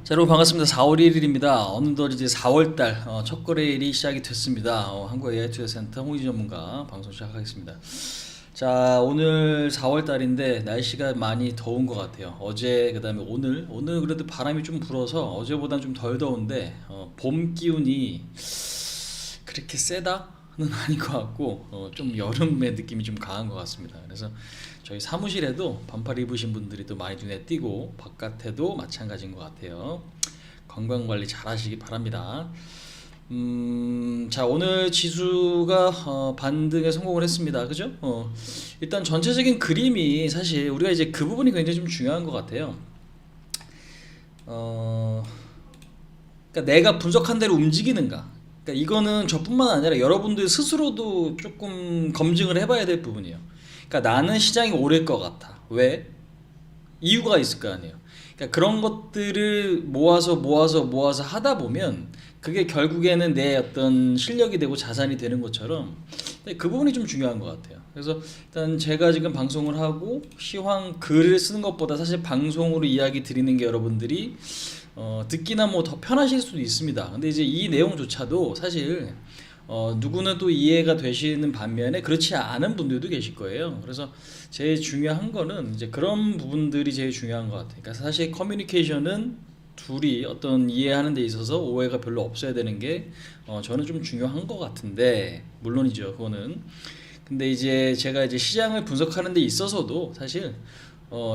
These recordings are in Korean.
자, 여러분 반갑습니다. 4월 1일입니다. 어느덧 이제 4월달 첫 거래일이 시작이 됐습니다. 한국 AI 투자 센터 홍지 전문가 방송 시작하겠습니다. 자, 오늘 4월달인데 날씨가 많이 더운 것 같아요. 어제 그다음에 오늘 그래도 바람이 좀 불어서 어제보다는 좀 덜 더운데 봄 기운이 그렇게 세다는 아닌 것 같고 좀 여름의 느낌이 좀 강한 것 같습니다. 그래서 저희 사무실에도 반팔 입으신 분들이 또 많이 눈에 띄고 바깥에도 마찬가지인 것 같아요. 건강관리 잘 하시기 바랍니다. 자, 오늘 지수가 반등에 성공을 했습니다. 그죠? 일단 전체적인 그림이 사실 우리가 이제 그 부분이 굉장히 좀 중요한 것 같아요. 그러니까 내가 분석한 대로 움직이는가. 그러니까 이거는 저뿐만 아니라 여러분들 스스로도 조금 검증을 해봐야 될 부분이에요. 그러니까 나는 시장이 오를 것 같아. 왜? 이유가 있을 거 아니에요. 그러니까 그런 것들을 모아서 하다 보면 그게 결국에는 내 어떤 실력이 되고 자산이 되는 것처럼 그 부분이 좀 중요한 것 같아요. 그래서 일단 제가 지금 방송을 하고 시황 글을 쓰는 것보다 사실 방송으로 이야기 드리는 게 여러분들이 듣기나 뭐 더 편하실 수도 있습니다. 근데 이제 이 내용조차도 사실 누구는 또 이해가 되시는 반면에 그렇지 않은 분들도 계실 거예요. 그래서 제일 중요한 거는 이제 그런 부분들이 제일 중요한 것 같아요. 그러니까 사실 커뮤니케이션은 둘이 어떤 이해하는 데 있어서 오해가 별로 없어야 되는 게 저는 좀 중요한 것 같은데, 물론이죠, 그거는. 근데 이제 제가 이제 시장을 분석하는 데 있어서도 사실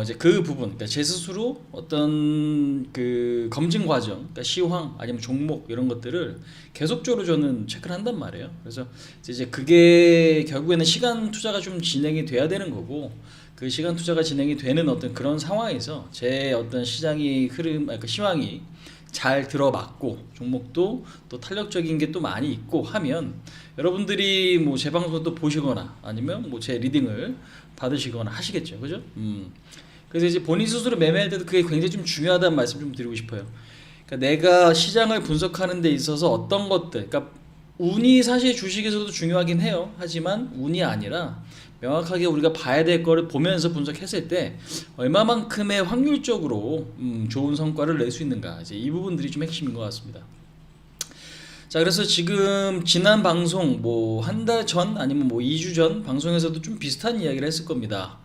이제 그 부분, 그러니까 제 스스로 어떤 그 검증 과정, 그러니까 시황 아니면 종목 이런 것들을 계속적으로 저는 체크를 한단 말이에요. 그래서 이제 그게 결국에는 시간 투자가 좀 진행이 돼야 되는 거고, 그 시간 투자가 진행이 되는 어떤 그런 상황에서 제 어떤 시장이 그 시황이 잘 들어맞고 종목도 또 탄력적인 게 또 많이 있고 하면 여러분들이 뭐 제 방송을 또 보시거나 아니면 뭐 제 리딩을 받으시거나 하시겠죠, 그죠? 그래서 이제 본인 스스로 매매할 때도 그게 굉장히 좀 중요하다는 말씀 좀 드리고 싶어요. 그러니까 내가 시장을 분석하는 데 있어서 어떤 것들, 그러니까 운이 사실 주식에서도 중요하긴 해요. 하지만 운이 아니라 명확하게 우리가 봐야 될 거를 보면서 분석했을 때 얼마만큼의 확률적으로 좋은 성과를 낼 수 있는가, 이제 이 부분들이 좀 핵심인 것 같습니다. 자, 그래서 지금 지난 방송 뭐 한 달 전 아니면 뭐 2주 전 방송에서도 좀 비슷한 이야기를 했을 겁니다.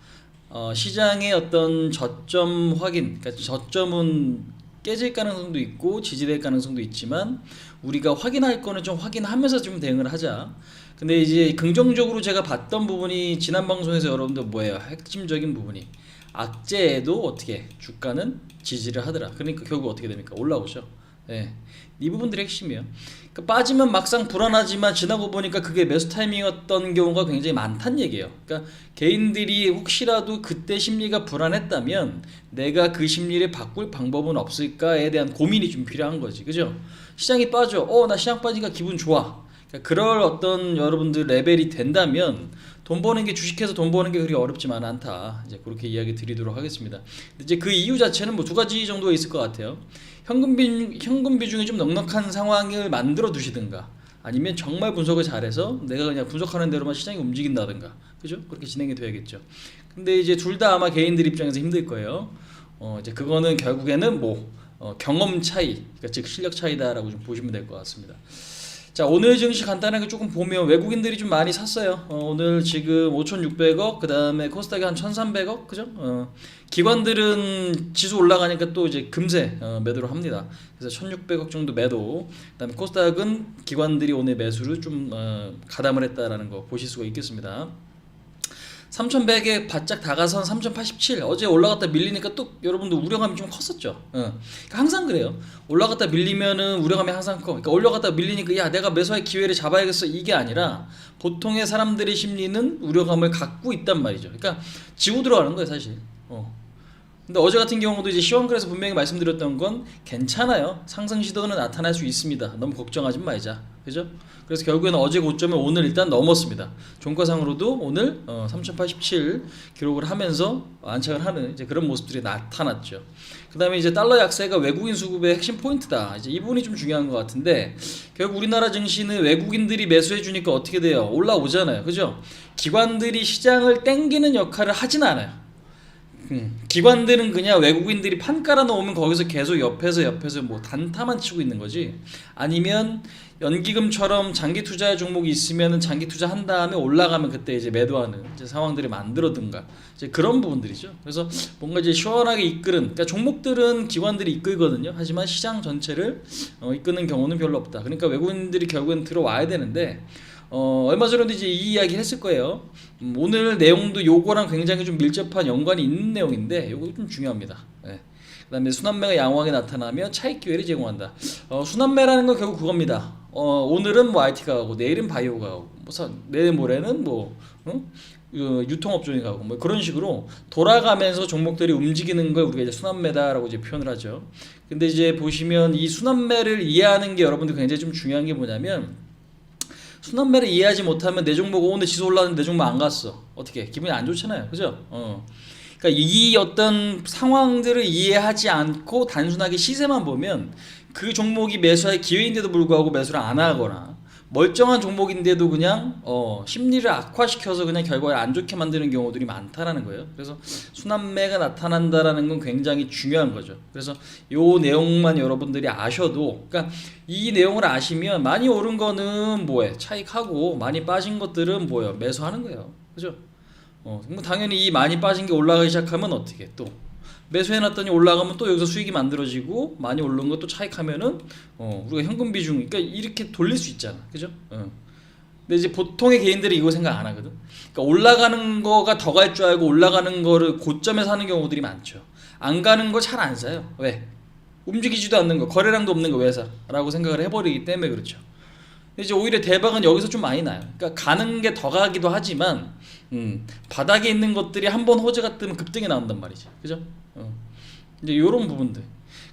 시장의 어떤 저점 확인, 그러니까 저점은 깨질 가능성도 있고 지지될 가능성도 있지만 우리가 확인할 거는 좀 확인하면서 좀 대응을 하자. 근데 이제 긍정적으로 제가 봤던 부분이 지난 방송에서 여러분들 뭐예요? 핵심적인 부분이 악재에도 어떻게 주가는 지지를 하더라. 그러니까 결국 어떻게 됩니까? 올라오죠. 네. 이 부분들이 핵심이에요. 그러니까 빠지면 막상 불안하지만 지나고 보니까 그게 매수 타이밍이었던 경우가 굉장히 많다는 얘기예요. 그러니까 개인들이 혹시라도 그때 심리가 불안했다면 내가 그 심리를 바꿀 방법은 없을까에 대한 고민이 좀 필요한 거지, 그죠? 시장이 빠져, 나 시장 빠지니까 기분 좋아. 그러니까 그럴 어떤 여러분들 레벨이 된다면 돈 버는 게, 주식해서 돈 버는 게 그리 어렵지만 않다. 이제 그렇게 이야기 드리도록 하겠습니다. 이제 그 이유 자체는 뭐 두 가지 정도가 있을 것 같아요. 현금 비중이 좀 넉넉한 상황을 만들어 두시든가, 아니면 정말 분석을 잘해서 내가 그냥 분석하는 대로만 시장이 움직인다든가, 그죠? 그렇게 진행이 돼야겠죠. 근데 이제 둘 다 아마 개인들 입장에서 힘들 거예요. 이제 그거는 결국에는 뭐 경험 차이, 그러니까 즉 실력 차이다라고 좀 보시면 될 것 같습니다. 자, 오늘 증시 간단하게 조금 보면 외국인들이 좀 많이 샀어요. 오늘 지금 5,600억, 그 다음에 코스닥이 한 1,300억, 그죠? 기관들은 지수 올라가니까 또 이제 금세 매도를 합니다. 그래서 1,600억 정도 매도. 그 다음에 코스닥은 기관들이 오늘 매수를 좀 가담을 했다라는 거 보실 수가 있겠습니다. 3,100에 바짝 다가선 3,087, 어제 올라갔다 밀리니까 또 여러분들 우려감이 좀 컸었죠. 그러니까 항상 그래요. 올라갔다 밀리면은 우려감이 항상 커. 그러니까 올라갔다 밀리니까 야, 내가 매수할 기회를 잡아야겠어, 이게 아니라 보통의 사람들의 심리는 우려감을 갖고 있단 말이죠. 그러니까 지고 들어가는 거예요, 사실. 근데 어제 같은 경우도 이제 시황글에서 분명히 말씀드렸던 건 괜찮아요. 상승 시도는 나타날 수 있습니다. 너무 걱정하지 말자. 그죠? 그래서 결국에는 어제 고점을 오늘 일단 넘었습니다. 종가상으로도 오늘 3087 기록을 하면서 안착을 하는 이제 그런 모습들이 나타났죠. 그 다음에 이제 달러 약세가 외국인 수급의 핵심 포인트다. 이제 이 부분이 좀 중요한 것 같은데, 결국 우리나라 증시는 외국인들이 매수해 주니까 어떻게 돼요? 올라오잖아요. 그죠? 기관들이 시장을 땡기는 역할을 하진 않아요. 기관들은 그냥 외국인들이 판 깔아 놓으면 거기서 계속 옆에서 뭐 단타만 치고 있는 거지. 아니면 연기금처럼 장기 투자 종목이 있으면은 장기 투자한 다음에 올라가면 그때 이제 매도하는 이제 상황들이 만들어든가 이제 그런 부분들이죠. 그래서 뭔가 이제 시원하게 이끄는, 그러니까 종목들은 기관들이 이끌거든요. 하지만 시장 전체를 이끄는 경우는 별로 없다. 그러니까 외국인들이 결국엔 들어와야 되는데 얼마 전에도 이제 이 이야기 했을 거예요. 오늘 내용도 요거랑 굉장히 좀 밀접한 연관이 있는 내용인데 요거 좀 중요합니다. 예. 그다음에 순환매가 양호하게 나타나며 차익 기회를 제공한다. 순환매라는 건 결국 그겁니다. 오늘은 뭐 IT가 가고 내일은 바이오가 가고 내일 모레는 뭐 유통업종이 가고 뭐 그런 식으로 돌아가면서 종목들이 움직이는 걸 우리가 이제 순환매다라고 이제 표현을 하죠. 근데 이제 보시면 이 순환매를 이해하는 게 여러분들 굉장히 좀 중요한 게 뭐냐면, 순환매를 이해하지 못하면 내 종목 오늘 지수 올랐는데 내 종목 안 갔어. 어떻게 기분이 안 좋잖아요, 그죠? 그러니까 이 어떤 상황들을 이해하지 않고 단순하게 시세만 보면 그 종목이 매수할 기회인데도 불구하고 매수를 안 하거나 멀쩡한 종목인데도 그냥 심리를 악화시켜서 그냥 결과에 안 좋게 만드는 경우들이 많다라는 거예요. 그래서 순환매가 나타난다라는 건 굉장히 중요한 거죠. 그래서 요 내용만 여러분들이 아셔도, 그러니까 이 내용을 아시면 많이 오른 거는 뭐해 차익하고 많이 빠진 것들은 뭐예요 매수하는 거예요, 그죠? 뭐 당연히 이 많이 빠진 게 올라가기 시작하면 어떻게 또 매수해놨더니 올라가면 또 여기서 수익이 만들어지고 많이 오른 것도 차익하면은 우리가 현금 비중, 그러니까 이렇게 돌릴 수 있잖아, 그죠? 근데 이제 보통의 개인들이 이거 생각 안 하거든. 그러니까 올라가는 거가 더 갈 줄 알고 올라가는 거를 고점에 사는 경우들이 많죠. 안 가는 거 잘 안 사요. 왜? 움직이지도 않는 거, 거래량도 없는 거 왜 사? 라고 생각을 해버리기 때문에 그렇죠. 근데 이제 오히려 대박은 여기서 좀 많이 나요. 그러니까 가는 게 더 가기도 하지만 바닥에 있는 것들이 한번 호재가 뜨면 급등이 나온단 말이지, 그죠? 이제 이런 부분들,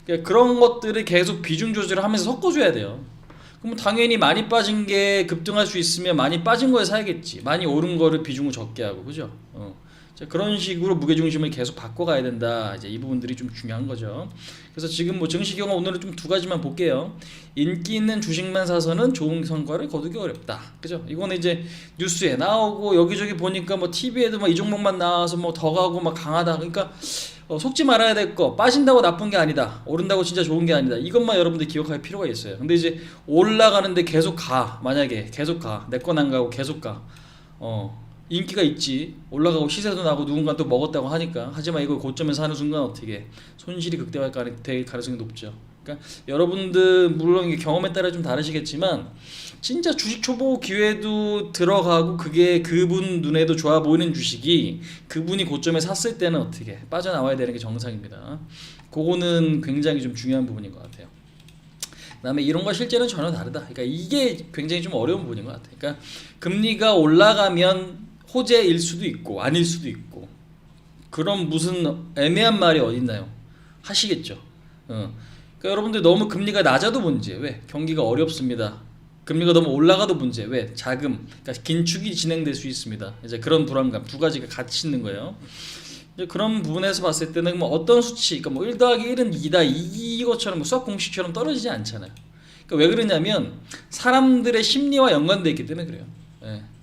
그러니까 그런 것들을 계속 비중 조절을 하면서 섞어줘야 돼요. 그럼 당연히 많이 빠진 게 급등할 수 있으면 많이 빠진 거에 사야겠지. 많이 오른 거를 비중을 적게 하고, 그죠? 자, 그런 식으로 무게중심을 계속 바꿔가야 된다. 이제 이 부분들이 좀 중요한 거죠. 그래서 지금 뭐 증시 경우 오늘은 좀 두 가지만 볼게요. 인기 있는 주식만 사서는 좋은 성과를 거두기 어렵다, 그죠? 이거는 이제 뉴스에 나오고 여기저기 보니까 뭐 TV에도 막 이 종목만 나와서 뭐 더 가고 막 강하다. 그러니까 속지 말아야 될 거, 빠진다고 나쁜 게 아니다, 오른다고 진짜 좋은 게 아니다, 이것만 여러분들 기억할 필요가 있어요. 근데 이제 올라가는데 계속 가, 만약에 계속 가, 내 건 안 가고 계속 가, 인기가 있지, 올라가고 시세도 나고 누군가 또 먹었다고 하니까. 하지만 이걸 고점에서 하는 순간 어떻게 손실이 극대화될 가능성이 높죠. 그러니까 여러분들 물론 이게 경험에 따라 좀 다르시겠지만 진짜 주식 초보 기회도 들어가고 그게 그분 눈에도 좋아 보이는 주식이 그분이 고점에 샀을 때는 어떻게 빠져나와야 되는 게 정상입니다. 그거는 굉장히 좀 중요한 부분인 것 같아요. 그다음에 이런 거 실제는 전혀 다르다. 그러니까 이게 굉장히 좀 어려운 부분인 것 같아요. 그러니까 금리가 올라가면 호재일 수도 있고 아닐 수도 있고, 그런 무슨 애매한 말이 어딨나요? 하시겠죠. 그러니까 여러분들 너무 금리가 낮아도 문제. 왜? 경기가 어렵습니다. 금리가 너무 올라가도 문제. 왜? 자금, 그러니까 긴축이 진행될 수 있습니다. 이제 그런 불안감 두 가지가 같이 있는 거예요. 이제 그런 부분에서 봤을 때는 뭐 어떤 수치, 그러니까 뭐 1 더하기 1은 2다 이것처럼 뭐 수학 공식처럼 떨어지지 않잖아요. 그러니까 왜 그러냐면 사람들의 심리와 연관되어 있기 때문에 그래요.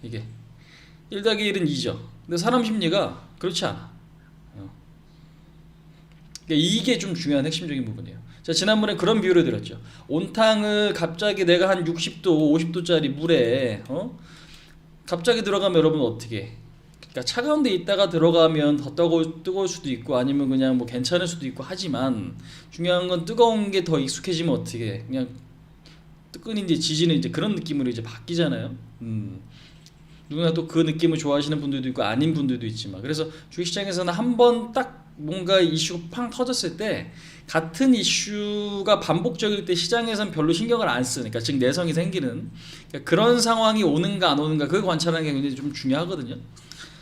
이게 1 더하기 1은 2죠. 근데 사람 심리가 그렇지 않아. 그러니까 이게 좀 중요한 핵심적인 부분이에요. 자, 지난번에 그런 비유를 드렸죠. 온탕을 갑자기 내가 한 60도, 50도짜리 물에 갑자기 들어가면 여러분 어떻게? 그러니까 차가운 데 있다가 들어가면 더 뜨거울 수도 있고 아니면 그냥 뭐 괜찮을 수도 있고, 하지만 중요한 건 뜨거운 게 더 익숙해지면 어떻게? 그냥 뜨끈인지 지지는 이제 그런 느낌으로 이제 바뀌잖아요. 누구나 또 그 느낌을 좋아하시는 분들도 있고 아닌 분들도 있지만, 그래서 주식시장에서는 한번 딱 뭔가 이슈가 팡 터졌을 때 같은 이슈가 반복적일 때 시장에서는 별로 신경을 안 쓰니까, 즉 내성이 생기는, 그러니까 그런 상황이 오는가 안 오는가 그걸 관찰하는 게 굉장히 좀 중요하거든요.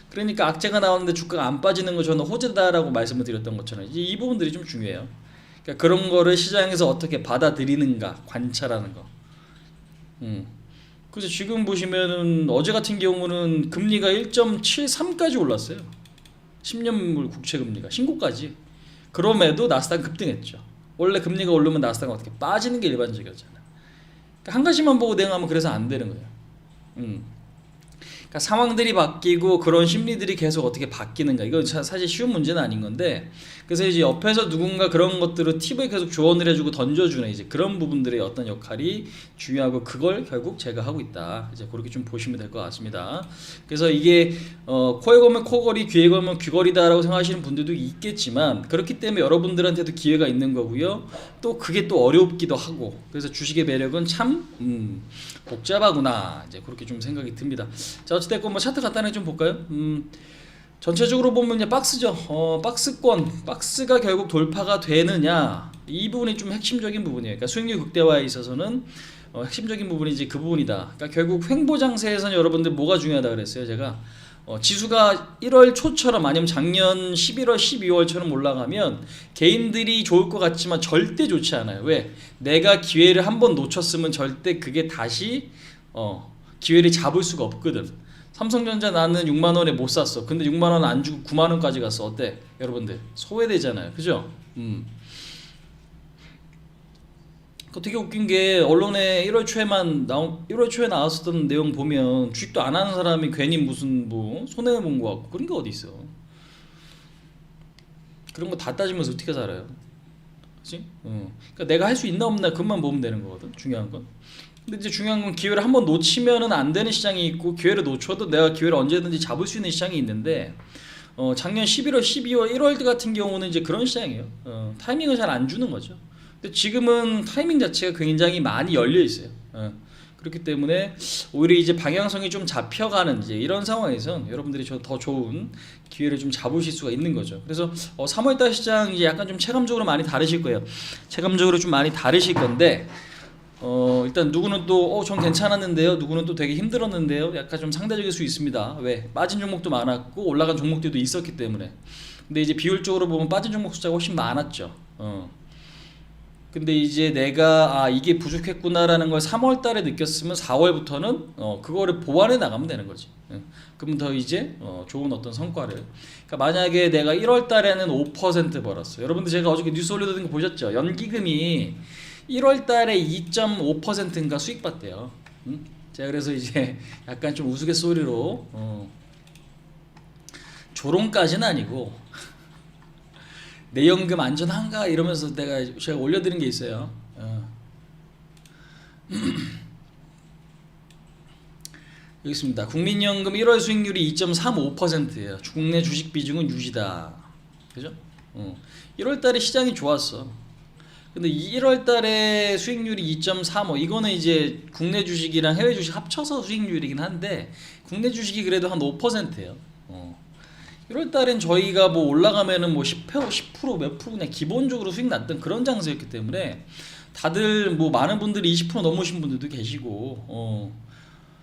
그러니까 악재가 나오는데 주가가 안 빠지는 거 저는 호재다라고 말씀을 드렸던 것처럼 이 부분들이 좀 중요해요. 그러니까 그런 거를 시장에서 어떻게 받아들이는가 관찰하는 거. 그래서 지금 보시면은 어제 같은 경우는 금리가 1.73까지 올랐어요. 10년물 국채 금리가 신고까지. 그럼에도 나스닥 급등했죠. 원래 금리가 오르면 나스닥은 어떻게 빠지는 게 일반적이었잖아요. 그러니까 한 가지만 보고 대응하면 그래서 안 되는 거예요. 그러니까 상황들이 바뀌고 그런 심리들이 계속 어떻게 바뀌는가, 이건 사실 쉬운 문제는 아닌 건데, 그래서 이제 옆에서 누군가 그런 것들을 팁을 계속 조언을 해주고 던져주는 이제 그런 부분들의 어떤 역할이 중요하고, 그걸 결국 제가 하고 있다, 이제 그렇게 좀 보시면 될 것 같습니다. 그래서 이게 코에 걸면 코걸이, 귀에 걸면 귀걸이다라고 생각하시는 분들도 있겠지만, 그렇기 때문에 여러분들한테도 기회가 있는 거고요. 또 그게 또 어렵기도 하고, 그래서 주식의 매력은 참 복잡하구나, 이제 그렇게 좀 생각이 듭니다. 자, 어찌됐건 뭐 차트 간단하게 좀 볼까요? 전체적으로 보면 이제 박스죠. 박스권, 박스가 결국 돌파가 되느냐, 이 부분이 좀 핵심적인 부분이에요. 그러니까 수익률 극대화에 있어서는 핵심적인 부분이 이제 그 부분이다. 그러니까 결국 횡보장세에서는 여러분들 뭐가 중요하다 그랬어요, 제가. 지수가 1월 초처럼 아니면 작년 11월, 12월처럼 올라가면 개인들이 좋을 것 같지만 절대 좋지 않아요. 왜? 내가 기회를 한번 놓쳤으면 절대 그게 다시 기회를 잡을 수가 없거든. 삼성전자 나는 6만원에 못 샀어. 근데 6만원 안 주고 9만원까지 갔어. 어때? 여러분들 소외되잖아요. 그죠? 되게 웃긴 게, 언론에 1월 초에 나왔었던 내용 보면 주식도 안 하는 사람이 괜히 무슨 뭐 손해 본 거 같고 그런 게 어디 있어. 그런 거 다 따지면서 어떻게 살아요? 그렇지? 그러니까 내가 할 수 있나 없나 그것만 보면 되는 거거든. 중요한 건. 근데 이제 중요한 건 기회를 한번 놓치면은 안 되는 시장이 있고, 기회를 놓쳐도 내가 기회를 언제든지 잡을 수 있는 시장이 있는데, 작년 11월, 12월, 1월 같은 경우는 이제 그런 시장이에요. 타이밍을 잘 안 주는 거죠. 근데 지금은 타이밍 자체가 굉장히 많이 열려 있어요. 그렇기 때문에 오히려 이제 방향성이 좀 잡혀가는 이제 이런 상황에선 여러분들이 더 좋은 기회를 좀 잡으실 수가 있는 거죠. 그래서 3월달 시장 이제 약간 좀 체감적으로 많이 다르실 거예요. 체감적으로 좀 많이 다르실 건데, 일단 누구는 또 전 괜찮았는데요, 누구는 또 되게 힘들었는데요, 약간 좀 상대적일 수 있습니다. 왜? 빠진 종목도 많았고 올라간 종목들도 있었기 때문에. 근데 이제 비율적으로 보면 빠진 종목 숫자가 훨씬 많았죠. 근데 이제 내가 이게 부족했구나라는 걸 3월 달에 느꼈으면 4월부터는 그거를 보완해 나가면 되는 거지. 그러면 더 이제 좋은 어떤 성과를. 그러니까 만약에 내가 1월 달에는 5% 벌었어. 여러분들 제가 어저께 뉴스 올려드린 거 보셨죠? 연기금이 1월 달에 2.5%인가 수익 봤대요. 제가 그래서 이제 약간 좀 우스갯소리로 조롱까지는 아니고 내 연금 안전한가 이러면서 제가 올려드린 게 있어요. 여기 있습니다. 국민연금 1월 수익률이 2.35%예요. 국내 주식 비중은 유지다. 그죠? 1월 달에 시장이 좋았어. 근데 1월 달에 수익률이 2.35, 이거는 이제 국내 주식이랑 해외 주식 합쳐서 수익률이긴 한데, 국내 주식이 그래도 한 5%예요. 1월 달엔 저희가 뭐 올라가면은 뭐 10% 몇 프로 그냥 기본적으로 수익 났던 그런 장세였기 때문에, 다들 뭐 많은 분들이 20% 넘으신 분들도 계시고,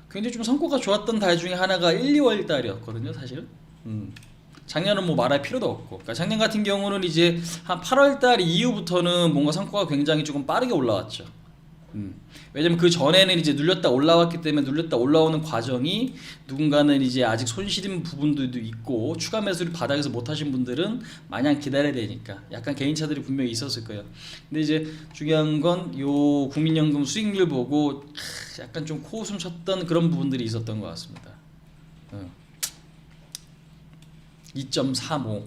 굉장히 좀 성과가 좋았던 달 중에 하나가 1, 2월 달이었거든요, 사실은. 작년은 뭐 말할 필요도 없고. 그러니까 작년 같은 경우는 이제 한 8월 달 이후부터는 뭔가 성과가 굉장히 조금 빠르게 올라왔죠. 왜냐면 그 전에는 이제 눌렸다 올라왔기 때문에, 눌렸다 올라오는 과정이 누군가는 이제 아직 손실인 부분들도 있고, 추가 매수를 바닥에서 못 하신 분들은 마냥 기다려야 되니까 약간 개인차들이 분명히 있었을 거예요. 근데 이제 중요한 건 요 국민연금 수익률 보고 약간 좀 코웃음 쳤던 그런 부분들이 있었던 것 같습니다. 2.35.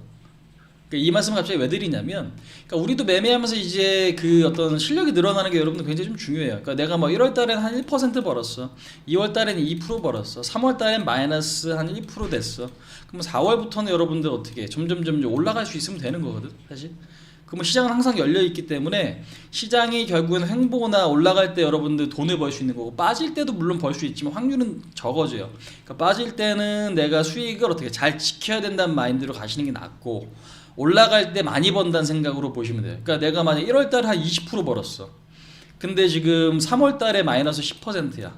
그러니까 이 말씀을 갑자기 왜 드리냐면, 그러니까 우리도 매매하면서 이제 그 어떤 실력이 늘어나는 게 여러분들 굉장히 좀 중요해요. 그러니까 내가 뭐 1월 달엔 한 1% 벌었어. 2월 달엔 2% 벌었어. 3월 달엔 마이너스 한 1% 됐어. 그럼 4월부터는 여러분들 어떻게 점점 올라갈 수 있으면 되는 거거든, 사실. 그러면 시장은 항상 열려 있기 때문에, 시장이 결국은 횡보나 올라갈 때 여러분들 돈을 벌 수 있는 거고, 빠질 때도 물론 벌 수 있지만 확률은 적어져요. 그러니까 빠질 때는 내가 수익을 어떻게 잘 지켜야 된다는 마인드로 가시는 게 낫고, 올라갈 때 많이 번다는 생각으로 보시면 돼요. 그러니까 내가 만약 1월 달에 한 20% 벌었어. 근데 지금 3월 달에 마이너스 10%야.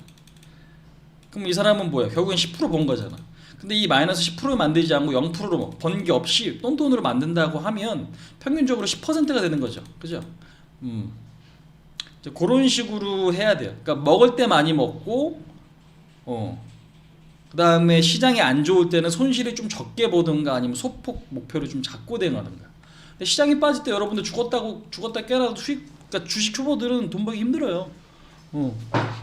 그럼 이 사람은 뭐야? 결국엔 10% 번 거잖아. 근데 이 마이너스 10% 만들지 않고 0%로 번 게 없이 똔똔으로 만든다고 하면 평균적으로 10%가 되는 거죠. 그죠? 그런 식으로 해야 돼요. 그러니까 먹을 때 많이 먹고, 그 다음에 시장이 안 좋을 때는 손실을 좀 적게 보든가, 아니면 소폭 목표를 좀 작고 대응하든가. 근데 시장이 빠질 때 여러분들 죽었다 깨나도 그러니까 주식 초보들은 돈 벌기 힘들어요. 어,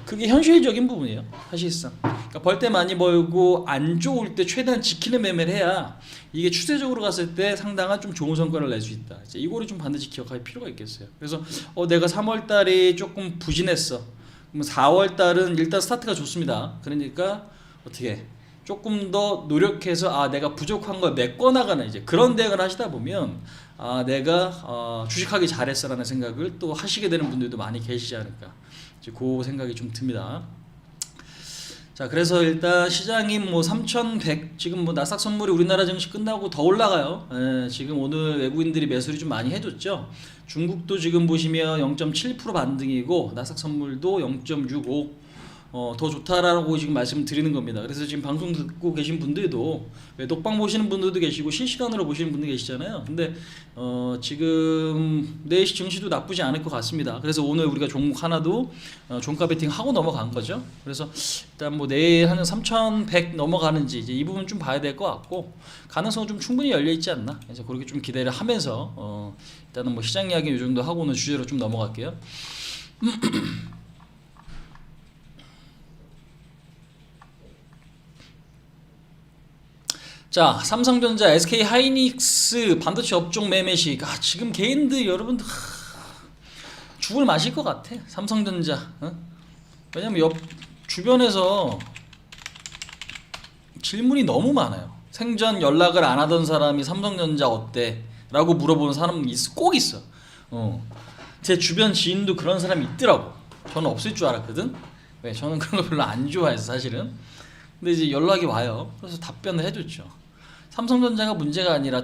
그게 현실적인 부분이에요. 사실상. 그러니까 벌 때 많이 벌고 안 좋을 때 최대한 지키는 매매를 해야 이게 추세적으로 갔을 때 상당한 좀 좋은 성과를 낼 수 있다. 이제 이거를 좀 반드시 기억할 필요가 있겠어요. 그래서 내가 3월 달에 조금 부진했어. 그럼 4월 달은 일단 스타트가 좋습니다. 그러니까 어떻게 조금 더 노력해서 내가 부족한 걸 메꿔나가는 이제 그런 대응을 하시다 보면 내가 주식하기 잘했어라는 생각을 또 하시게 되는 분들도 많이 계시지 않을까. 이제 그 생각이 좀 듭니다. 자, 그래서 일단 시장이 뭐 3,100 지금 뭐 나스닥 선물이 우리나라 증시 끝나고 더 올라가요. 지금 오늘 외국인들이 매수를 좀 많이 해줬죠. 중국도 지금 보시면 0.7% 반등이고 나스닥 선물도 0.65 더 좋다라고 지금 말씀드리는 겁니다. 그래서 지금 방송 듣고 계신 분들도 녹방 보시는 분들도 계시고 실시간으로 보시는 분들 계시잖아요. 근데 지금 내시 증시도 나쁘지 않을 것 같습니다. 그래서 오늘 우리가 종목 하나도 종가 베팅 하고 넘어간 거죠. 그래서 일단 뭐 내일 한 3,100 넘어가는지 이제 이 부분 좀 봐야 될 것 같고 가능성은 좀 충분히 열려 있지 않나. 그래서 그렇게 좀 기대를 하면서 일단은 뭐 시장 이야기 이 정도 하고는 주제로 좀 넘어갈게요. 자, 삼성전자, SK 하이닉스 반도체 업종 매매식. 지금 개인들 여러분들 죽을 맛일 것 같아. 삼성전자. 왜냐면 옆 주변에서 질문이 너무 많아요. 생전 연락을 안 하던 사람이 삼성전자 어때? 라고 물어보는 사람이 꼭 있어. 제 주변 지인도 그런 사람이 있더라고. 저는 없을 줄 알았거든. 왜? 저는 그런 거 별로 안 좋아해서 사실은. 근데 이제 연락이 와요. 그래서 답변을 해줬죠. 삼성전자가 문제가 아니라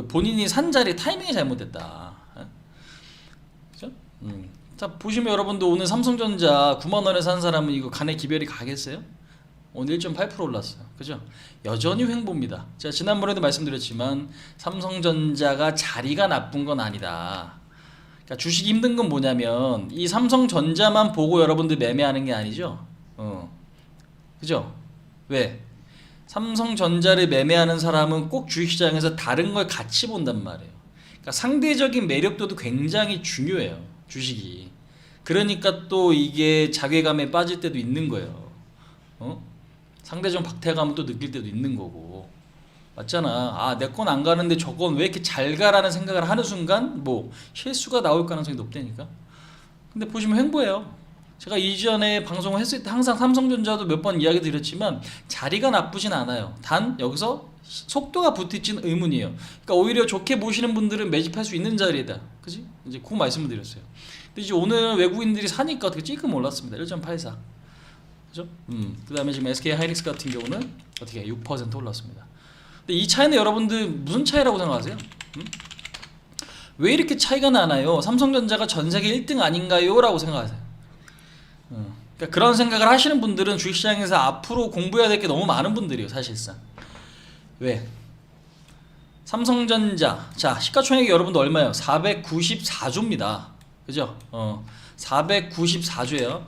본인이 산 자리 타이밍이 잘못됐다. 그죠? 자, 보시면 여러분도 오늘 삼성전자 9만원에 산 사람은 이거 간에 기별이 가겠어요? 오늘 1.8% 올랐어요. 그죠? 여전히 횡보입니다. 제가 지난번에도 말씀드렸지만 삼성전자가 자리가 나쁜 건 아니다. 그러니까 주식이 힘든 건 뭐냐면 이 삼성전자만 보고 여러분들 매매하는 게 아니죠. 그죠? 왜? 삼성전자를 매매하는 사람은 꼭 주식시장에서 다른 걸 같이 본단 말이에요. 그러니까 상대적인 매력도도 굉장히 중요해요. 주식이. 그러니까 또 이게 자괴감에 빠질 때도 있는 거예요. 상대적 박탈감을 또 느낄 때도 있는 거고. 맞잖아. 내 건 안 가는데 저건 왜 이렇게 잘 가라는 생각을 하는 순간 뭐 실수가 나올 가능성이 높다니까. 근데 보시면 횡보예요. 제가 이전에 방송을 했을 때 항상 삼성전자도 몇 번 이야기 드렸지만 자리가 나쁘진 않아요. 단 여기서 속도가 붙을지는 의문이에요. 그러니까 오히려 좋게 보시는 분들은 매집할 수 있는 자리다. 그지? 이제 그 말씀을 드렸어요. 근데 이제 오늘 외국인들이 사니까 어떻게 찔끔 올랐습니다. 1.84. 그죠? 그 다음에 지금 SK 하이닉스 같은 경우는 어떻게 6% 올랐습니다. 근데 이 차이는 여러분들 무슨 차이라고 생각하세요? 왜 이렇게 차이가 나나요? 삼성전자가 전세계 1등 아닌가요? 라고 생각하세요. 그러니까 그런 생각을 하시는 분들은 주식시장에서 앞으로 공부해야 될 게 너무 많은 분들이에요. 사실상. 왜? 삼성전자 자 시가총액이 여러분들 얼마예요? 494조입니다. 그죠? 494조예요.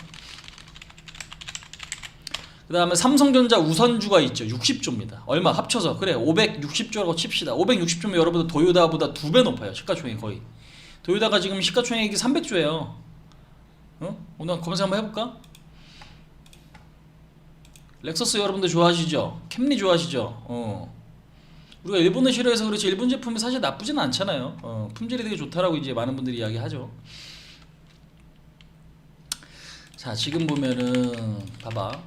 그 다음에 삼성전자 우선주가 있죠. 60조입니다. 얼마 합쳐서 그래 560조라고 칩시다. 560조면 여러분들 도요다보다 2배 높아요. 시가총액이 거의. 도요다가 지금 시가총액이 300조예요. 오늘 검색 한번 해볼까? 렉서스 여러분들 좋아하시죠? 캠리 좋아하시죠? 우리가 일본을 싫어해서 그렇지 일본 제품이 사실 나쁘진 않잖아요. 품질이 되게 좋다라고 이제 많은 분들이 이야기하죠. 자 지금 보면은 봐봐.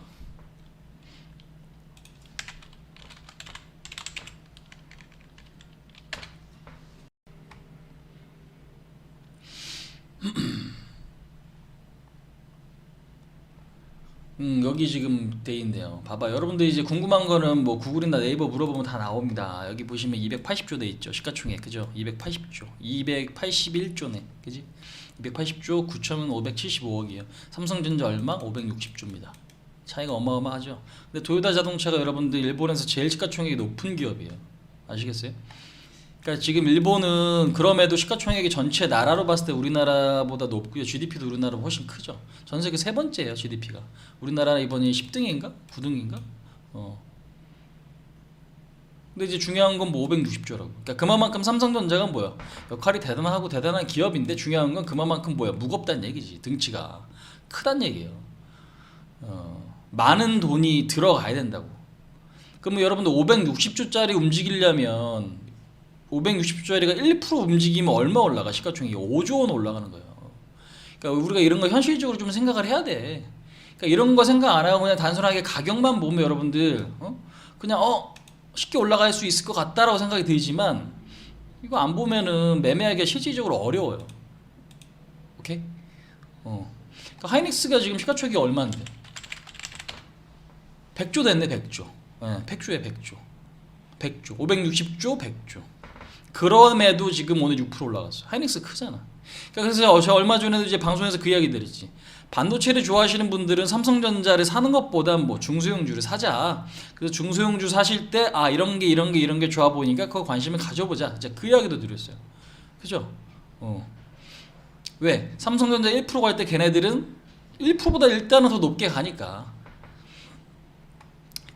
여기 지금 돼 있네요. 봐봐. 여러분들 이제 궁금한 거는 뭐 구글이나 네이버 물어보면 다 나옵니다. 여기 보시면 280조 돼 있죠. 시가총액. 그죠? 280조. 281조네. 그지? 280조 9,575억이에요. 삼성전자 얼마? 560조입니다. 차이가 어마어마하죠. 근데 도요타 자동차가 여러분들 일본에서 제일 시가총액이 높은 기업이에요. 아시겠어요? 그러니까 지금 일본은 그럼에도 시가총액이 전체 나라로 봤을 때 우리나라보다 높고요. GDP도 우리나라보다 훨씬 크죠. 전 세계 세 번째예요. GDP가. 우리나라 이번에 10등인가? 9등인가? 근데 이제 중요한 건 뭐 560조라고. 그러니까 그만큼 삼성전자가 뭐야? 역할이 대단하고 대단한 기업인데 중요한 건 그만큼 뭐야? 무겁다는 얘기지. 등치가 크단 얘기예요. 많은 돈이 들어가야 된다고. 그러면 여러분들 560조짜리 움직이려면 560조짜리가 1% 움직이면 얼마 올라가? 시가총액이 5조 원 올라가는 거예요. 그러니까 우리가 이런 거 현실적으로 좀 생각을 해야 돼. 그러니까 이런 거 생각 안 하고 그냥 단순하게 가격만 보면 여러분들 그냥 쉽게 올라갈 수 있을 것 같다라고 생각이 들지만 이거 안 보면은 매매하기가 실질적으로 어려워요. 오케이? 그러니까 하이닉스가 지금 시가총액이 얼마인데? 100조 됐네. 100조. 네, 100조에 100조. 100조. 560조 100조. 그럼에도 지금 오늘 6% 올라갔어. 하이닉스 크잖아. 그러니까 그래서 저 얼마 전에도 이제 방송에서 그 이야기 드렸지. 반도체를 좋아하시는 분들은 삼성전자를 사는 것보다 뭐 중소형주를 사자. 그래서 중소형주 사실 때 이런 게 좋아 보이니까 그거 관심을 가져보자. 이제 그 이야기도 드렸어요. 그죠? 왜? 삼성전자 1% 갈 때 걔네들은 1%보다 일단은 더 높게 가니까.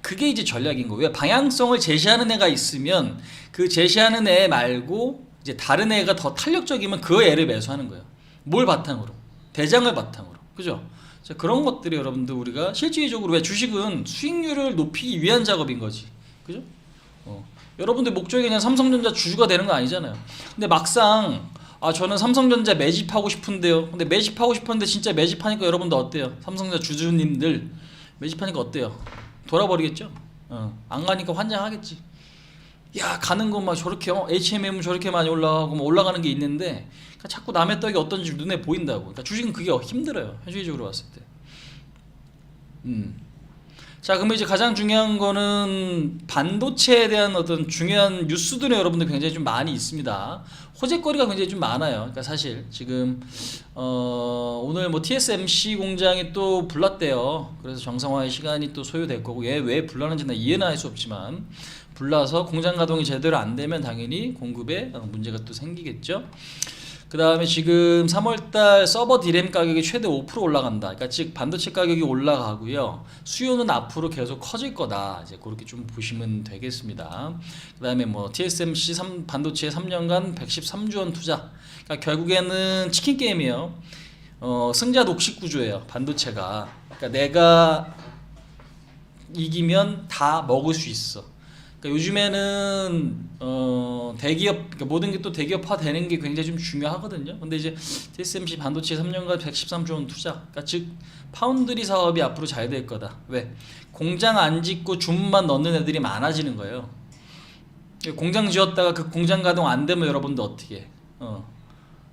그게 이제 전략인 거예요. 왜? 방향성을 제시하는 애가 있으면 그 제시하는 애 말고 이제 다른 애가 더 탄력적이면 그 애를 매수하는 거예요. 뭘 바탕으로? 대장을 바탕으로. 그죠? 자, 그런 것들이 여러분들 우리가 실질적으로 왜 주식은 수익률을 높이기 위한 작업인 거지. 그죠? 여러분들 목적이 그냥 삼성전자 주주가 되는 거 아니잖아요. 근데 막상 저는 삼성전자 매집하고 싶은데요. 근데 매집하고 싶었는데 진짜 매집하니까 여러분들 어때요? 삼성전자 주주님들 매집하니까 어때요? 돌아버리겠죠? 안 가니까 환장하겠지. 야, 가는 거 막 저렇게 HMM 저렇게 많이 올라가고 뭐 올라가는 게 있는데 그러니까 자꾸 남의 떡이 어떤지 눈에 보인다고. 그러니까 주식은 그게 힘들어요. 현실적으로 봤을 때. 자, 그러면 이제 가장 중요한 거는 반도체에 대한 어떤 중요한 뉴스들이 여러분들 굉장히 좀 많이 있습니다. 호재거리가 굉장히 좀 많아요. 그러니까 사실 지금 오늘 뭐 TSMC 공장이 또 불났대요. 그래서 정상화의 시간이 또 소요될 거고 얘 왜 불나는지 나 이해는 할 수 없지만 불나서 공장 가동이 제대로 안 되면 당연히 공급에 문제가 또 생기겠죠. 그 다음에 지금 3월달 서버 디램 가격이 최대 5% 올라간다. 그러니까 즉 반도체 가격이 올라가고요. 수요는 앞으로 계속 커질 거다. 이제 그렇게 좀 보시면 되겠습니다. 그 다음에 뭐 TSMC 반도체 3년간 113조 원 투자. 그러니까 결국에는 치킨 게임이에요. 승자 독식 구조예요. 반도체가. 그러니까 내가 이기면 다 먹을 수 있어. 그러니까 요즘에는 대기업, 그러니까 모든 게 또 대기업화 되는 게 굉장히 좀 중요하거든요. 근데 이제 TSMC 반도체 3년간 113조 원 투자. 그러니까 즉 파운드리 사업이 앞으로 잘 될 거다. 왜? 공장 안 짓고 줌만 넣는 애들이 많아지는 거예요. 공장 지었다가 그 공장 가동 안 되면 여러분들 어떻게 해?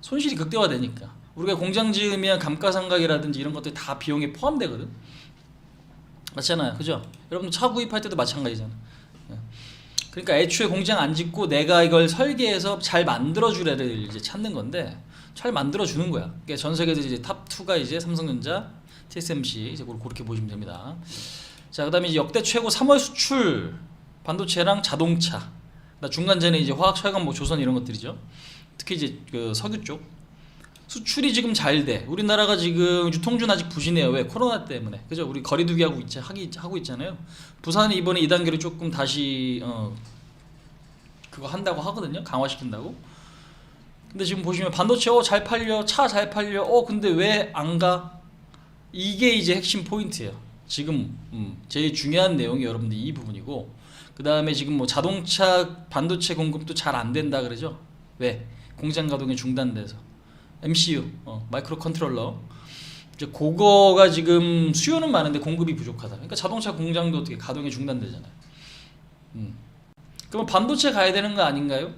손실이 극대화되니까. 우리가 공장 지으면 감가상각이라든지 이런 것들 다 비용에 포함되거든. 맞잖아요. 그죠? 여러분 차 구입할 때도 마찬가지잖아. 그러니까 애초에 공장 안 짓고 내가 이걸 설계해서 잘 만들어줄 애를 이제 찾는 건데 잘 만들어주는 거야. 그러니까 전 세계에서 이제 탑 2가 이제 삼성전자, TSMC 이제 그렇게 보시면 됩니다. 자, 그다음에 이제 역대 최고 3월 수출 반도체랑 자동차. 중간 전에 이제 화학, 철강, 뭐 조선 이런 것들이죠. 특히 이제 그 석유 쪽 수출이 지금 잘 돼. 우리나라가 지금 유통준 아직 부진해요. 왜? 코로나 때문에. 그죠? 우리 거리두기 하고 있잖아요. 부산이 이번에 2단계로 조금 다시 그거 한다고 하거든요. 강화시킨다고. 근데 지금 보시면 반도체 잘 팔려, 차 잘 팔려. 근데 왜 안 가? 이게 이제 핵심 포인트예요. 지금 제일 중요한 내용이 여러분들 이 부분이고, 그 다음에 지금 뭐 자동차 반도체 공급도 잘 안 된다 그러죠. 왜? 공장 가동이 중단돼서. MCU, 마이크로 컨트롤러. 이제 그거가 지금 수요는 많은데 공급이 부족하다. 그러니까 자동차 공장도 어떻게 가동이 중단되잖아요. 그러면 반도체 가야 되는 거 아닌가요?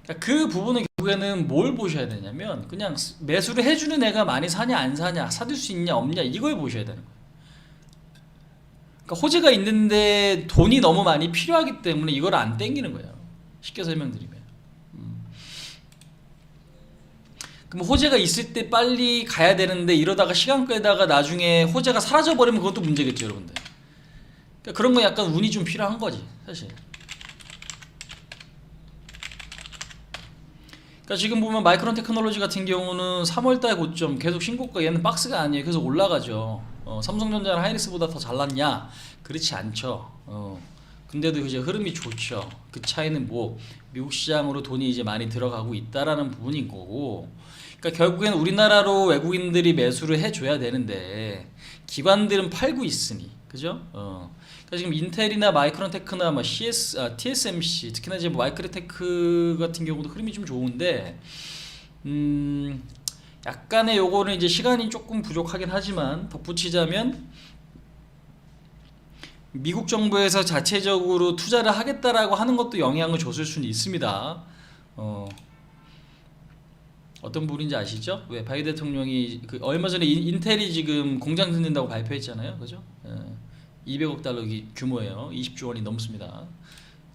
그러니까 그 부분은 결국에는 뭘 보셔야 되냐면 그냥 매수를 해주는 애가 많이 사냐 안 사냐, 사줄 수 있냐 없냐 이걸 보셔야 되는 거예요. 그러니까 호재가 있는데 돈이 너무 많이 필요하기 때문에 이걸 안 땡기는 거예요. 쉽게 설명드리면. 그럼 호재가 있을 때 빨리 가야 되는데 이러다가 시간 끌다가 나중에 호재가 사라져 버리면 그것도 문제겠죠, 여러분들. 그러니까 그런 거 약간 운이 좀 필요한 거지, 사실. 그러니까 지금 보면 마이크론 테크놀로지 같은 경우는 3월달 고점 계속 신고가, 얘는 박스가 아니에요. 계속 올라가죠. 삼성전자는 하이닉스보다 더 잘났냐? 그렇지 않죠. 근데도 이제 흐름이 좋죠. 그 차이는 뭐 미국 시장으로 돈이 이제 많이 들어가고 있다라는 부분인 거고. 그러니까 결국엔 우리나라로 외국인들이 매수를 해줘야 되는데 기관들은 팔고 있으니, 그죠? 그러니까 지금 인텔이나 마이크론테크나 뭐 TSMC, 특히나 이제 뭐 마이크로테크 같은 경우도 흐름이 좀 좋은데, 약간의 요거는 이제 시간이 조금 부족하긴 하지만 덧붙이자면 미국 정부에서 자체적으로 투자를 하겠다라고 하는 것도 영향을 줬을 수는 있습니다. 어떤 부분인지 아시죠? 왜 바이든 대통령이 그 얼마 전에 인텔이 지금 공장 짓는다고 발표했잖아요, 그죠? 200억 달러 규모예요. 20조 원이 넘습니다.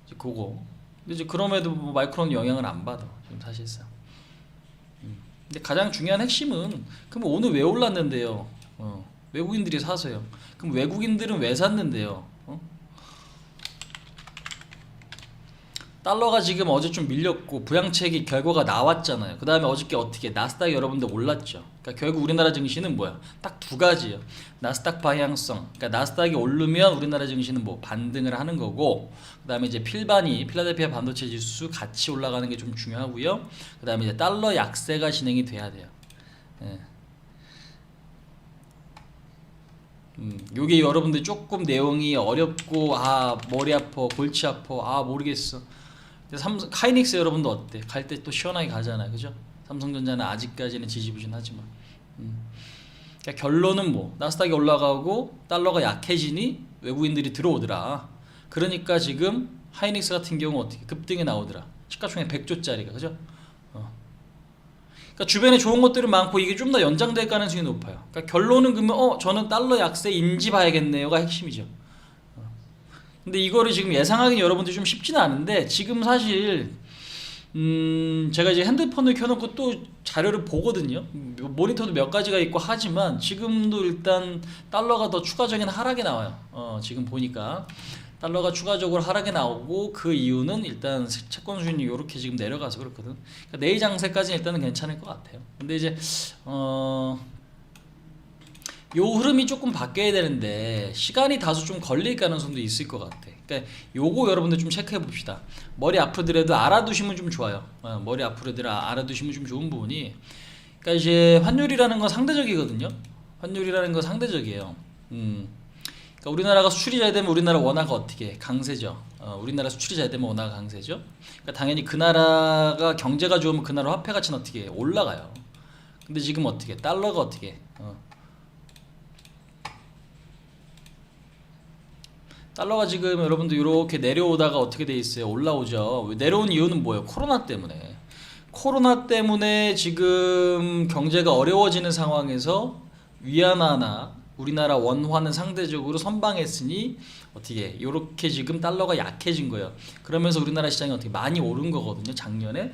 이제 그거. 근데 이제 그럼에도 뭐 마이크론 영향을 안 받아 지금 사실상. 근데 가장 중요한 핵심은 그럼 오늘 왜 올랐는데요? 외국인들이 사서요. 그럼 외국인들은 왜 샀는데요? 달러가 지금 어제 좀 밀렸고 부양책이 결과가 나왔잖아요. 그 다음에 어저께 어떻게 나스닥 여러분들 올랐죠. 그러니까 결국 우리나라 증시는 뭐야? 딱 두 가지예요. 나스닥 방향성. 그러니까 나스닥이 오르면 우리나라 증시는 뭐 반등을 하는 거고, 그 다음에 이제 필라델피아 반도체 지수 같이 올라가는 게 좀 중요하고요. 그 다음에 이제 달러 약세가 진행이 돼야 돼요. 예. 요게 여러분들 조금 내용이 어렵고 머리 아파 골치 아파 모르겠어. 하이닉스 여러분도 어때? 갈 때 또 시원하게 가잖아요, 그죠? 삼성전자는 아직까지는 지지부진하지만. 그러니까 결론은 뭐 나스닥이 올라가고 달러가 약해지니 외국인들이 들어오더라. 그러니까 지금 하이닉스 같은 경우 어떻게 급등이 나오더라. 시가총액 100조짜리가, 그죠? 그러니까 주변에 좋은 것들이 많고 이게 좀 더 연장될 가능성이 높아요. 그러니까 결론은 그러면 저는 달러 약세인지 봐야겠네요가 핵심이죠. 근데 이거를 지금 예상하기는 여러분들 좀 쉽지는 않은데, 지금 사실 제가 이제 핸드폰을 켜놓고 또 자료를 보거든요. 모니터도 몇 가지가 있고 하지만 지금도 일단 달러가 더 추가적인 하락이 나와요. 지금 보니까 달러가 추가적으로 하락이 나오고, 그 이유는 일단 채권 수익률이 이렇게 지금 내려가서 그렇거든. 그러니까 내일 장세까지는 일단은 괜찮을 것 같아요. 근데 이제 요 흐름이 조금 바뀌어야 되는데 시간이 다소 좀 걸릴 가능성도 있을 것 같아. 그러니까 요거 여러분들 좀 체크해 봅시다. 머리 아프더라도 알아두시면 좀 좋아요. 머리 아프더라도 알아두시면 좀 좋은 부분이, 그러니까 이제 환율이라는 건 상대적이거든요. 환율이라는 건 상대적이에요. 그러니까 우리나라가 수출이 잘 되면 우리나라 원화가 어떻게 강세죠. 우리나라 수출이 잘 되면 원화가 강세죠. 그러니까 당연히 그 나라가 경제가 좋으면 그 나라 화폐 가치는 어떻게 올라가요. 근데 지금 어떻게 달러가 어떻게 달러가 지금 여러분들 이렇게 내려오다가 어떻게 돼 있어요? 올라오죠. 내려온 이유는 뭐예요? 코로나 때문에. 코로나 때문에 지금 경제가 어려워지는 상황에서 위안화나 우리나라 원화는 상대적으로 선방했으니 어떻게 이렇게 지금 달러가 약해진 거예요. 그러면서 우리나라 시장이 어떻게 많이 오른 거거든요, 작년에.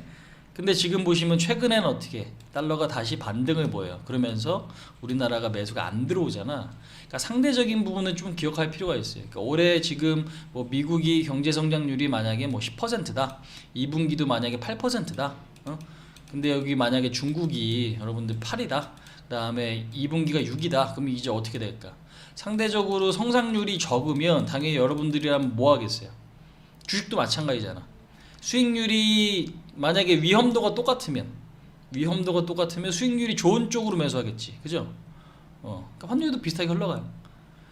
근데 지금 보시면 최근에는 어떻게 달러가 다시 반등을 보여요. 그러면서 우리나라가 매수가 안 들어오잖아. 그러니까 상대적인 부분은 좀 기억할 필요가 있어요. 그러니까 올해 지금 뭐 미국이 경제 성장률이 만약에 뭐 10%다. 2분기도 만약에 8%다. 근데 여기 만약에 중국이 여러분들 8이다. 그다음에 2분기가 6이다. 그럼 이제 어떻게 될까? 상대적으로 성장률이 적으면 당연히 여러분들이라면 뭐 하겠어요? 주식도 마찬가지잖아. 수익률이 만약에 위험도가 똑같으면 수익률이 좋은 쪽으로 매수하겠지, 그죠? 그러니까 환율도 비슷하게 흘러가요.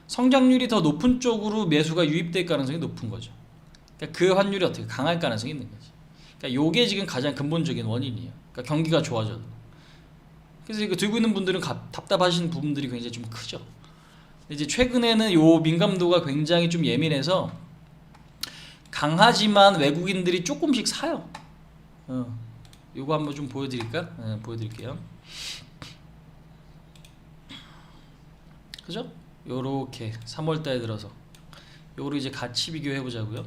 성장률이 더 높은 쪽으로 매수가 유입될 가능성이 높은 거죠. 그러니까 그 환율이 어떻게 강할 가능성이 있는 거지. 그러니까 요게 지금 가장 근본적인 원인이에요. 그러니까 경기가 좋아져도. 그래서 이거 들고 있는 분들은 답답하신 부분들이 굉장히 좀 크죠. 이제 최근에는 요 민감도가 굉장히 좀 예민해서 강하지만 외국인들이 조금씩 사요. 요거 한번 좀 보여드릴까? 보여드릴게요. 그죠? 요렇게 3월달에 들어서 요거를 이제 같이 비교해 보자고요.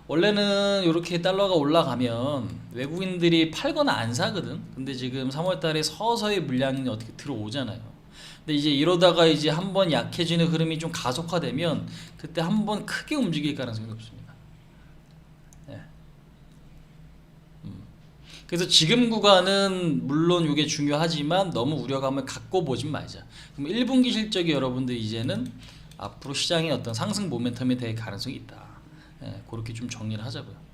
원래는 요렇게 달러가 올라가면 외국인들이 팔거나 안 사거든. 근데 지금 3월달에 서서히 물량이 어떻게 들어오잖아요. 근데 이제 이러다가 이제 한번 약해지는 흐름이 좀 가속화되면 그때 한번 크게 움직일 가능성이 높습니다. 그래서 지금 구간은 물론 이게 중요하지만 너무 우려감을 갖고 보진 말자. 그럼 1분기 실적이 여러분들 이제는 앞으로 시장의 어떤 상승 모멘텀이 될 가능성이 있다. 예, 그렇게 좀 정리를 하자고요.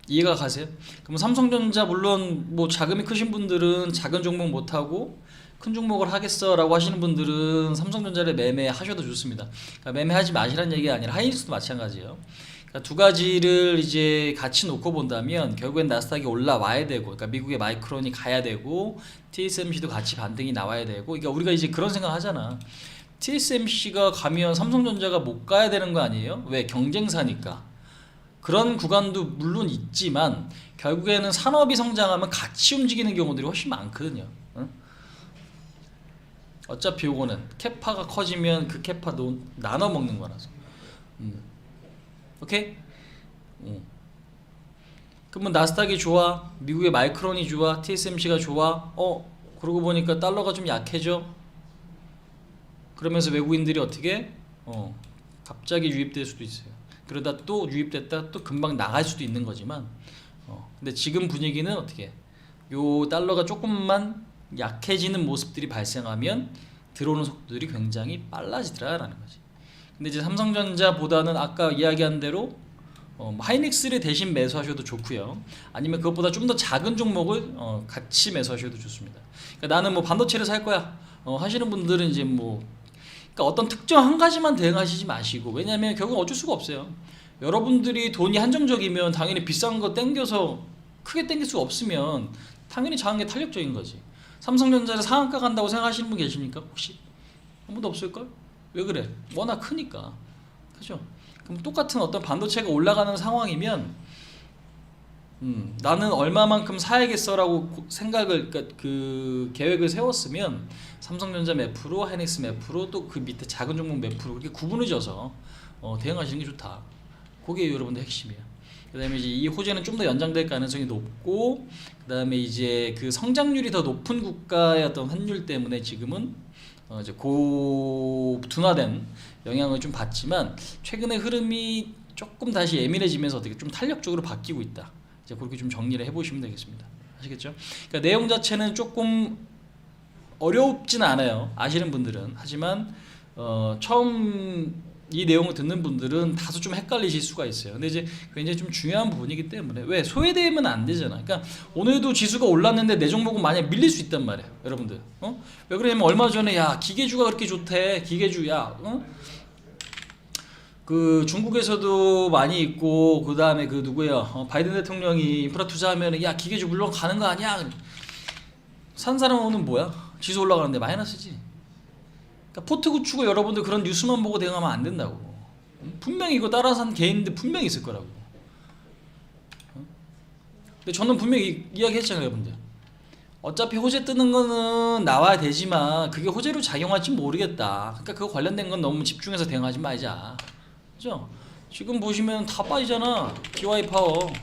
이해가 가세요? 그럼 삼성전자 물론 뭐 자금이 크신 분들은 작은 종목 못 하고 큰 종목을 하겠어라고 하시는 분들은 삼성전자를 매매하셔도 좋습니다. 그러니까 매매하지 마시라는 얘기가 아니라 하이닉스도 마찬가지예요. 그러니까 두 가지를 이제 같이 놓고 본다면 결국엔 나스닥이 올라와야 되고, 그러니까 미국의 마이크론이 가야 되고, TSMC도 같이 반등이 나와야 되고, 그러니까 우리가 이제 그런 생각 하잖아. TSMC가 가면 삼성전자가 못 가야 되는 거 아니에요? 왜? 경쟁사니까. 그런 구간도 물론 있지만 결국에는 산업이 성장하면 같이 움직이는 경우들이 훨씬 많거든요. 응? 어차피 요거는 캐파가 커지면 그 캐파도 나눠 먹는 거라서. 오케이? 그러면 나스닥이 좋아, 미국의 마이크론이 좋아, TSMC가 좋아. 그러고 보니까 달러가 좀 약해져. 그러면서 외국인들이 어떻게? 갑자기 유입될 수도 있어요. 그러다 또 유입됐다 또 금방 나갈 수도 있는 거지만, 근데 지금 분위기는 어떻게? 요 달러가 조금만 약해지는 모습들이 발생하면 들어오는 속도들이 굉장히 빨라지더라라는 거지. 근데 이제 삼성전자보다는 아까 이야기한 대로 하이닉스를 대신 매수하셔도 좋고요. 아니면 그것보다 좀 더 작은 종목을 같이 매수하셔도 좋습니다. 그러니까 나는 뭐 반도체를 살 거야 하시는 분들은 이제 뭐 그러니까 어떤 특정 한 가지만 대응하시지 마시고, 왜냐하면 결국 어쩔 수가 없어요. 여러분들이 돈이 한정적이면 당연히 비싼 거 땡겨서 크게 땡길 수가 없으면 당연히 작은 게 탄력적인 거지. 삼성전자를 상한가 간다고 생각하시는 분 계십니까? 혹시? 아무도 없을걸? 왜 그래? 워낙 크니까. 그죠? 그럼 똑같은 어떤 반도체가 올라가는 상황이면 나는 얼마만큼 사야겠어라고 생각을, 그러니까 그 계획을 세웠으면 삼성전자 몇 프로, 하이닉스 몇 프로, 또 그 밑에 작은 종목 몇 프로 그렇게 구분을 져서 대응하시는 게 좋다. 그게 여러분들 핵심이에요. 그다음에 이제 이 호재는 좀 더 연장될 가능성이 높고, 그다음에 이제 그 성장률이 더 높은 국가의 어떤 환율 때문에 지금은 이제 둔화된 영향을 좀 받지만 최근의 흐름이 조금 다시 예민해지면서 어떻게 좀 탄력적으로 바뀌고 있다. 이제 그렇게 좀 정리를 해보시면 되겠습니다. 아시겠죠? 그러니까 내용 자체는 조금 어렵진 않아요. 아시는 분들은. 하지만 처음 이 내용을 듣는 분들은 다소 좀 헷갈리실 수가 있어요. 근데 이제 굉장히 좀 중요한 부분이기 때문에, 왜 소외되면 안 되잖아. 그러니까 오늘도 지수가 올랐는데 내 종목은 만약 밀릴 수 있단 말이에요, 여러분들. 왜 그러냐면 얼마 전에 야 기계주가 그렇게 좋대, 기계주야. 그 중국에서도 많이 있고, 그 다음에 그 누구야, 바이든 대통령이 인프라 투자하면 야 기계주 물론 가는 거 아니야. 산 사람은 뭐야? 지수 올라가는데 마이너스지. 그러니까 포트 구축을 여러분들 그런 뉴스만 보고 대응하면 안 된다고. 분명히 이거 따라 산 개인들 분명히 있을 거라고. 근데 저는 분명히 이야기했잖아요, 여러분들. 어차피 호재 뜨는 거는 나와야 되지만 그게 호재로 작용할지 모르겠다. 그러니까 그거 관련된 건 너무 집중해서 대응하지 말자. 그죠? 지금 보시면 다 빠지잖아. BY 파워,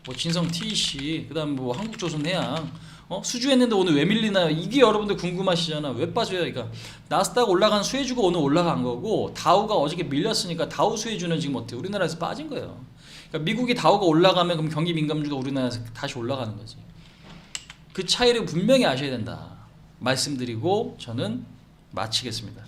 뭐 진성 TEC, 그다음 뭐 한국조선해양. 수주했는데 오늘 왜 밀리나요? 이게 여러분들 궁금하시잖아. 왜 빠져요? 그러니까 나스닥 올라간 수혜주가 오늘 올라간 거고, 다우가 어저께 밀렸으니까 다우 수혜주는 지금 어때? 우리나라에서 빠진 거예요. 그러니까 미국이 다우가 올라가면 그럼 경기 민감주가 우리나라에서 다시 올라가는 거지. 그 차이를 분명히 아셔야 된다 말씀드리고 저는 마치겠습니다.